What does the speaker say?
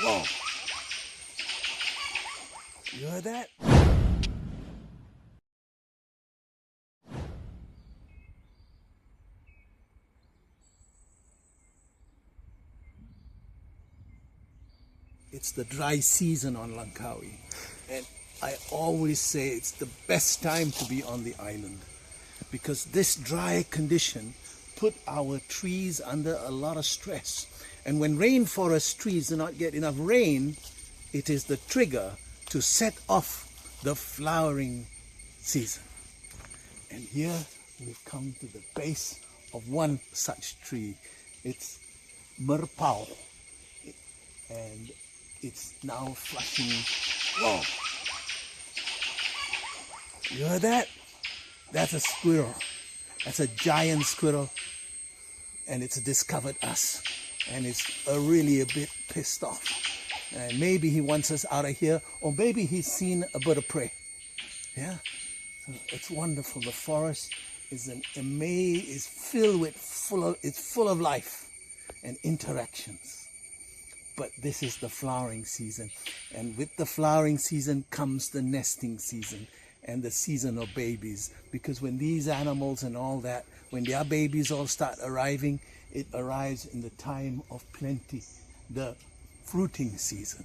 Whoa. You heard that? It's the dry season on Langkawi, and I always say it's the best time to be on the island because this dry condition put our trees under a lot of stress. And when rainforest trees do not get enough rain, it is the trigger to set off the flowering season. And here we've come to the base of one such tree. It's merpau, and it's now flushing. Whoa! You heard that? That's a squirrel. That's a giant squirrel, and it's discovered us, and it's really a bit pissed off. And maybe he wants us out of here, or maybe he's seen a bird of prey. Yeah, so it's wonderful. The forest is full of life and interactions. But this is the flowering season, and with the flowering season comes the nesting season and the season of babies, because when these animals and all that, when their babies all start arriving, it arrives in the time of plenty, the fruiting season.